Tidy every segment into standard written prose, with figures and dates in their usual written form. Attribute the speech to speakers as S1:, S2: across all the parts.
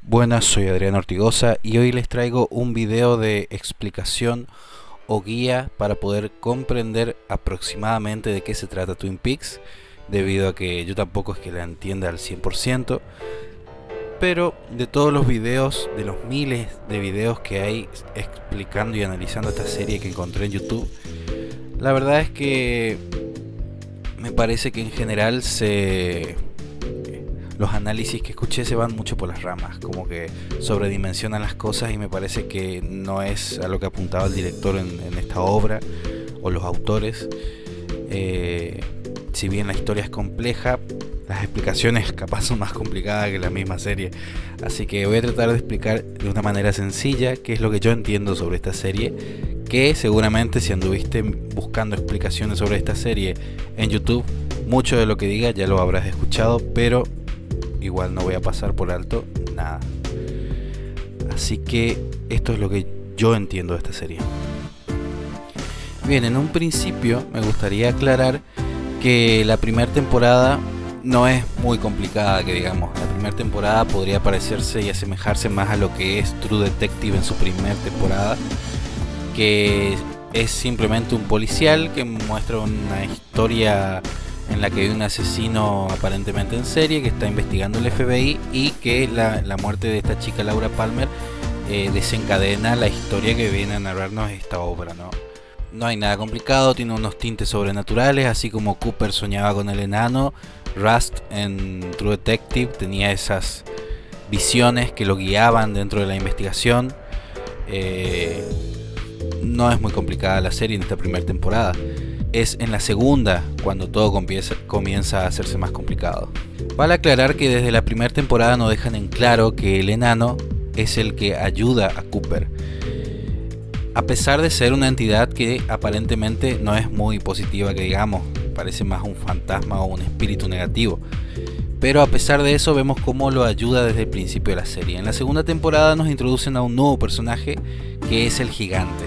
S1: Buenas, soy Adrián Ortigosa y hoy les traigo un video de explicación o guía para poder comprender aproximadamente de qué se trata Twin Peaks, debido a que yo tampoco es que la entienda al 100%, pero de todos los videos, de los miles de videos que hay explicando y analizando esta serie que encontré en YouTube, la verdad es que me parece que en general los análisis que escuché se van mucho por las ramas, como que sobredimensionan las cosas, y me parece que no es a lo que apuntaba el director en esta obra o los autores. Si bien la historia es compleja, las explicaciones capaz son más complicadas que la misma serie, así que voy a tratar de explicar de una manera sencilla qué es lo que yo entiendo sobre esta serie, que seguramente si anduviste buscando explicaciones sobre esta serie en YouTube, mucho de lo que diga ya lo habrás escuchado, pero igual no voy a pasar por alto nada. Así que esto es lo que yo entiendo de esta serie. Bien, en un principio me gustaría aclarar que la primera temporada no es muy complicada, que digamos. La primera temporada podría parecerse y asemejarse más a lo que es True Detective en su primera temporada, que es simplemente un policial que muestra una historia en la que hay un asesino aparentemente en serie que está investigando el FBI, y que la muerte de esta chica Laura Palmer desencadena la historia que viene a narrarnos esta obra, ¿no? No hay nada complicado, tiene unos tintes sobrenaturales, así como Cooper soñaba con el enano. Rust en True Detective tenía esas visiones que lo guiaban dentro de la investigación. No es muy complicada la serie en esta primera temporada. Es en la segunda cuando todo comienza a hacerse más complicado. Vale aclarar que desde la primera temporada nos dejan en claro que el enano es el que ayuda a Cooper, a pesar de ser una entidad que aparentemente no es muy positiva, que digamos, parece más un fantasma o un espíritu negativo. Pero a pesar de eso vemos cómo lo ayuda desde el principio de la serie. En la segunda temporada nos introducen a un nuevo personaje, que es el gigante.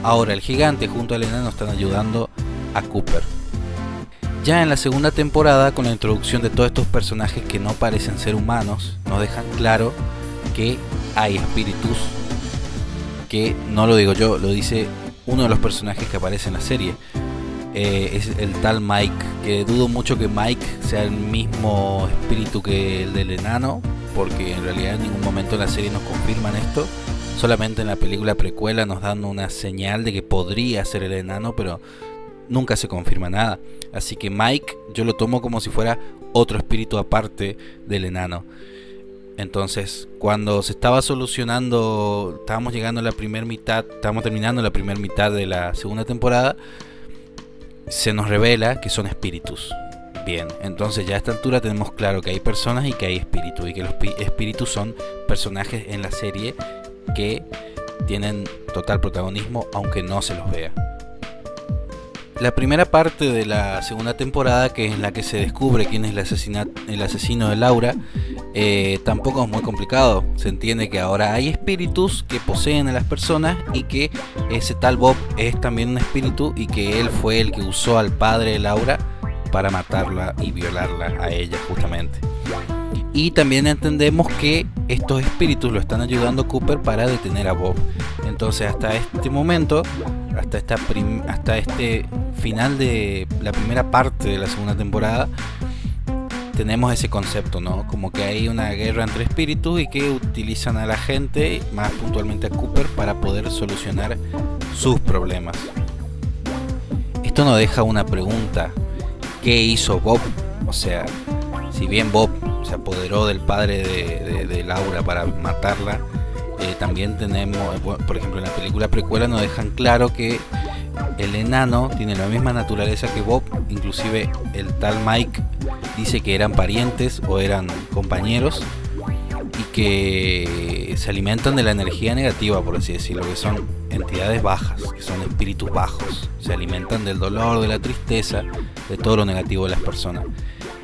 S1: Ahora el gigante junto al enano están ayudando a Cooper. Ya en la segunda temporada, con la introducción de todos estos personajes que no parecen ser humanos, nos dejan claro que hay espíritus, que no lo digo yo, lo dice uno de los personajes que aparece en la serie. Es el tal Mike, que dudo mucho que Mike sea el mismo espíritu que el del enano, porque en realidad en ningún momento en la serie nos confirman esto. Solamente en la película precuela nos dan una señal de que podría ser el enano, pero nunca se confirma nada. Así que Mike yo lo tomo como si fuera otro espíritu aparte del enano. Entonces, cuando se estaba solucionando, estábamos llegando a la primera mitad, estábamos terminando la primera mitad de la segunda temporada, se nos revela que son espíritus. Bien, entonces ya a esta altura tenemos claro que hay personas y que hay espíritus, y que los espíritus son personajes en la serie que tienen total protagonismo aunque no se los vea. La primera parte de la segunda temporada, que es la que se descubre quién es el asesino de Laura, tampoco es muy complicado. Se entiende que ahora hay espíritus que poseen a las personas, y que ese tal Bob es también un espíritu, y que él fue el que usó al padre de Laura para matarla y violarla a ella justamente. Y también entendemos que estos espíritus lo están ayudando a Cooper para detener a Bob. Entonces hasta este momento, hasta este final de la primera parte de la segunda temporada, tenemos ese concepto, ¿no? Como que hay una guerra entre espíritus y que utilizan a la gente, más puntualmente a Cooper, para poder solucionar sus problemas. Esto nos deja una pregunta: ¿qué hizo Bob? O sea, si bien Bob se apoderó del padre de Laura para matarla, también tenemos, por ejemplo, en la película precuela nos dejan claro que el enano tiene la misma naturaleza que Bob. Inclusive el tal Mike dice que eran parientes o eran compañeros, y que se alimentan de la energía negativa, por así decirlo, que son entidades bajas, que son espíritus bajos. Se alimentan del dolor, de la tristeza, de todo lo negativo de las personas.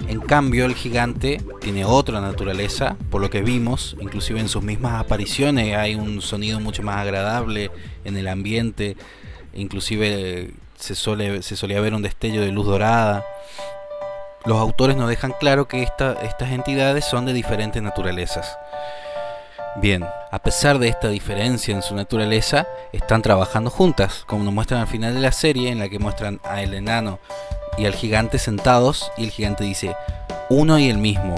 S1: En cambio el gigante tiene otra naturaleza, por lo que vimos, inclusive en sus mismas apariciones hay un sonido mucho más agradable en el ambiente, inclusive se solía ver un destello de luz dorada. Los autores nos dejan claro que estas entidades son de diferentes naturalezas. Bien, a pesar de esta diferencia en su naturaleza, están trabajando juntas, como nos muestran al final de la serie, en la que muestran a el enano y al gigante sentados, y el gigante dice, uno y el mismo.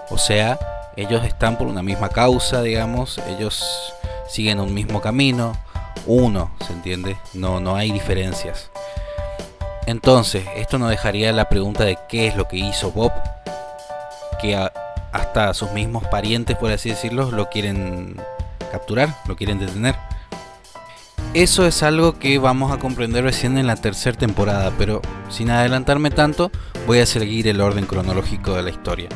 S1: O sea, ellos están por una misma causa, digamos, ellos siguen un mismo camino, uno, ¿se entiende? No hay diferencias. Entonces, esto nos dejaría la pregunta de qué es lo que hizo Bob, que hasta sus mismos parientes, por así decirlo, lo quieren capturar, lo quieren detener. Eso es algo que vamos a comprender recién en la tercera temporada, pero sin adelantarme tanto, voy a seguir el orden cronológico de la historia.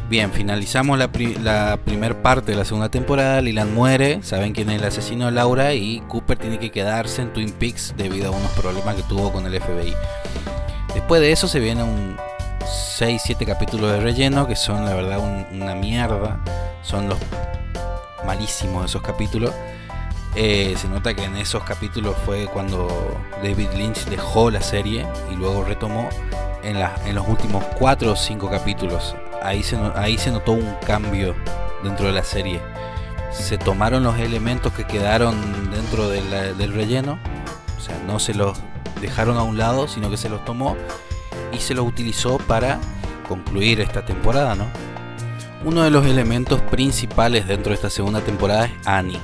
S1: Bien, finalizamos la primera parte de la segunda temporada. Leland muere, saben quién es el asesino de Laura, y Cooper tiene que quedarse en Twin Peaks debido a unos problemas que tuvo con el FBI. Después de eso se viene un 6-7 capítulos de relleno que son la verdad una mierda, son los malísimos esos capítulos. Se nota que en esos capítulos fue cuando David Lynch dejó la serie y luego retomó en los últimos 4 o 5 capítulos. Ahí se notó un cambio dentro de la serie. Se tomaron los elementos que quedaron dentro del relleno, o sea, no se los dejaron a un lado, sino que se los tomó y se los utilizó para concluir esta temporada, ¿no? Uno de los elementos principales dentro de esta segunda temporada es Annie,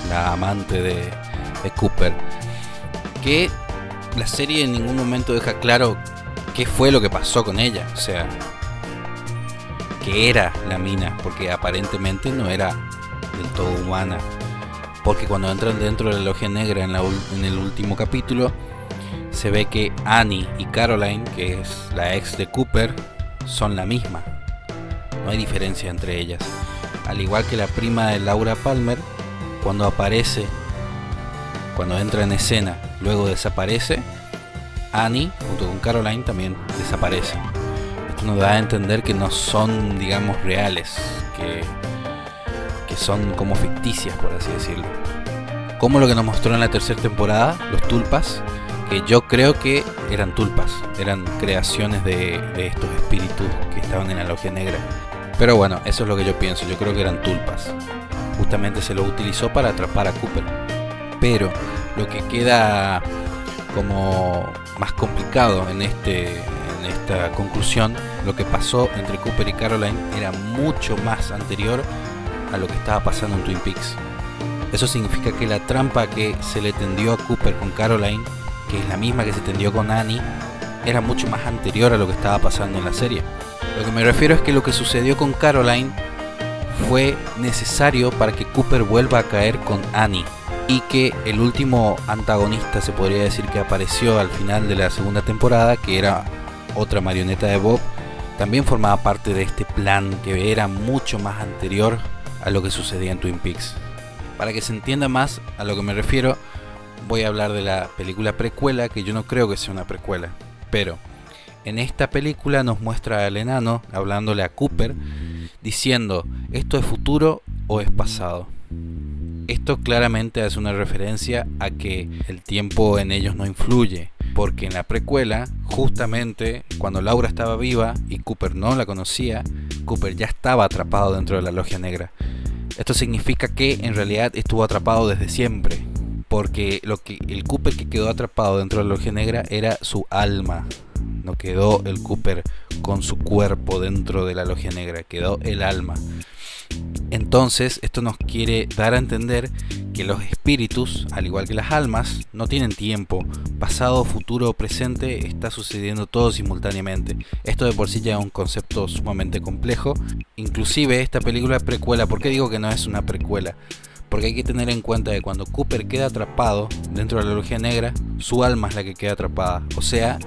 S1: la amante de Cooper, que la serie en ningún momento deja claro qué fue lo que pasó con ella, o sea, que era la mina, porque aparentemente no era del todo humana, porque cuando entran dentro de la logia negra en el último capítulo, se ve que Annie y Caroline, que es la ex de Cooper, son la misma. No hay diferencia entre ellas. Al igual que la prima de Laura Palmer, cuando aparece, cuando entra en escena, luego desaparece, Annie, junto con Caroline, también desaparece. Esto nos da a entender que no son, digamos, reales, que son como ficticias, por así decirlo. Como lo que nos mostró en la tercera temporada, los tulpas, que yo creo que eran tulpas, eran creaciones de estos espíritus que estaban en la logia negra. Pero bueno, eso es lo que yo pienso, yo creo que eran tulpas. Justamente se lo utilizó para atrapar a Cooper. Pero lo que queda como más complicado en esta conclusión, lo que pasó entre Cooper y Caroline era mucho más anterior a lo que estaba pasando en Twin Peaks. Eso significa que la trampa que se le tendió a Cooper con Caroline, que es la misma que se tendió con Annie, era mucho más anterior a lo que estaba pasando en la serie. Lo que me refiero es que lo que sucedió con Caroline fue necesario para que Cooper vuelva a caer con Annie, y que el último antagonista, se podría decir, que apareció al final de la segunda temporada, que era otra marioneta de Bob, también formaba parte de este plan que era mucho más anterior a lo que sucedía en Twin Peaks. Para que se entienda más a lo que me refiero, voy a hablar de la película precuela, que yo no creo que sea una precuela, pero en esta película nos muestra al enano hablándole a Cooper diciendo, ¿esto es futuro o es pasado? Esto claramente hace una referencia a que el tiempo en ellos no influye, porque en la precuela, justamente cuando Laura estaba viva y Cooper no la conocía, Cooper ya estaba atrapado dentro de la logia negra. Esto significa que en realidad estuvo atrapado desde siempre, porque el Cooper que quedó atrapado dentro de la logia negra era su alma. No quedó el Cooper con su cuerpo dentro de la logia negra, quedó el alma. Entonces esto nos quiere dar a entender que los espíritus, al igual que las almas, no tienen tiempo. Pasado, futuro o presente, está sucediendo todo simultáneamente. Esto de por sí ya es un concepto sumamente complejo. Inclusive esta película precuela, ¿por qué digo que no es una precuela? Porque hay que tener en cuenta que cuando Cooper queda atrapado dentro de la logia negra, su alma es la que queda atrapada, o sea,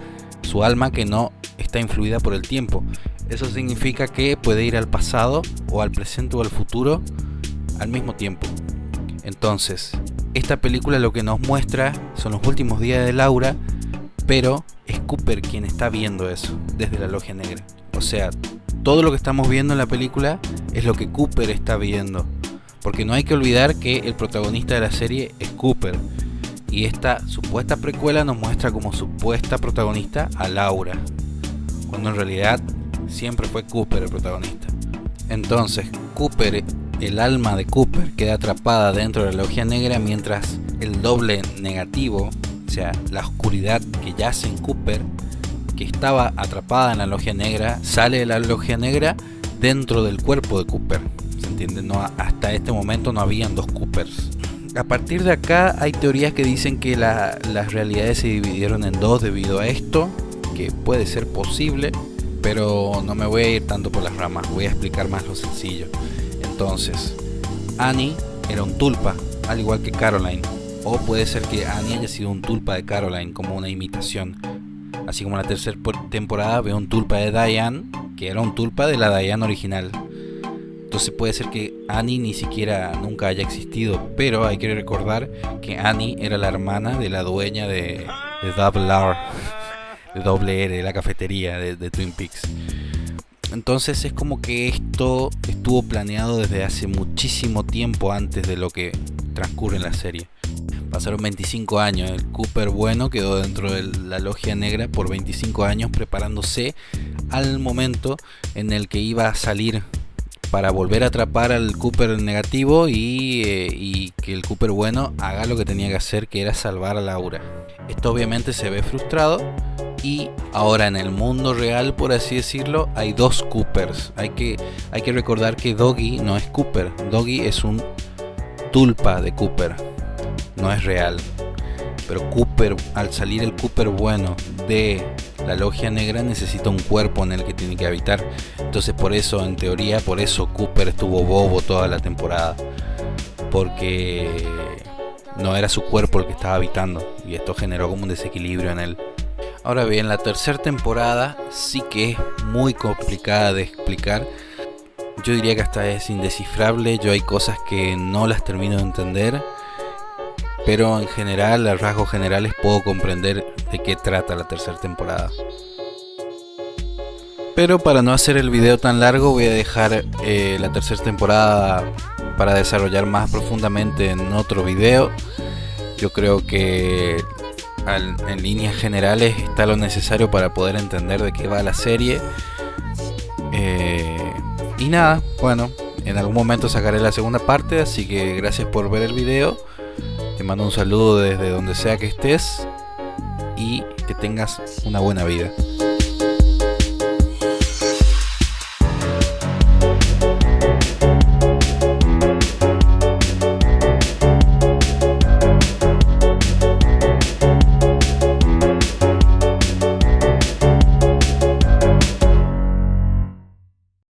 S1: su alma que no está influida por el tiempo. Eso significa que puede ir al pasado o al presente o al futuro al mismo tiempo. Entonces, esta película lo que nos muestra son los últimos días de Laura, pero es Cooper quien está viendo eso desde la logia negra. O sea, todo lo que estamos viendo en la película es lo que Cooper está viendo. Porque no hay que olvidar que el protagonista de la serie es Cooper. Y esta supuesta precuela nos muestra como supuesta protagonista a Laura, cuando en realidad siempre fue Cooper el protagonista. Entonces, Cooper el alma de Cooper queda atrapada dentro de la logia negra, mientras el doble negativo, o sea, la oscuridad que yace en Cooper, que estaba atrapada en la logia negra, sale de la logia negra dentro del cuerpo de Cooper. ¿Se entiende? No, hasta este momento no habían dos Coopers. A partir de acá hay teorías que dicen que las realidades se dividieron en dos debido a esto, que puede ser posible, pero no me voy a ir tanto por las ramas, voy a explicar más lo sencillo. Entonces, Annie era un tulpa, al igual que Caroline, o puede ser que Annie haya sido un tulpa de Caroline como una imitación, así como en la tercera temporada veo un tulpa de Diane, que era un tulpa de la Diane original. Entonces puede ser que Annie ni siquiera nunca haya existido, pero hay que recordar que Annie era la hermana de la dueña de Double R, de Doble R, de la cafetería de Twin Peaks. Entonces es como que esto estuvo planeado desde hace muchísimo tiempo antes de lo que transcurre en la serie. Pasaron 25 años, el Cooper bueno quedó dentro de la logia negra por 25 años preparándose al momento en el que iba a salir para volver a atrapar al Cooper negativo y que el Cooper bueno haga lo que tenía que hacer, que era salvar a Laura. Esto obviamente se ve frustrado y ahora en el mundo real, por así decirlo, hay dos Coopers. Hay que recordar que Doggy no es Cooper, Doggy es un tulpa de Cooper, no es real. Pero Cooper, al salir el Cooper bueno de la logia negra, necesita un cuerpo en el que tiene que habitar. Entonces por eso, en teoría, por eso Cooper estuvo bobo toda la temporada, porque no era su cuerpo el que estaba habitando, y esto generó como un desequilibrio en él. Ahora bien, la tercera temporada sí que es muy complicada de explicar. Yo diría que hasta es indescifrable. Yo hay cosas que no las termino de entender, pero en general, a rasgos generales, puedo comprender de qué trata la tercera temporada. Pero para no hacer el video tan largo, voy a dejar la tercera temporada para desarrollar más profundamente en otro video. Yo creo que en líneas generales está lo necesario para poder entender de qué va la serie. Y nada, bueno, en algún momento sacaré la segunda parte, así que gracias por ver el video. Te mando un saludo desde donde sea que estés y que tengas una buena vida.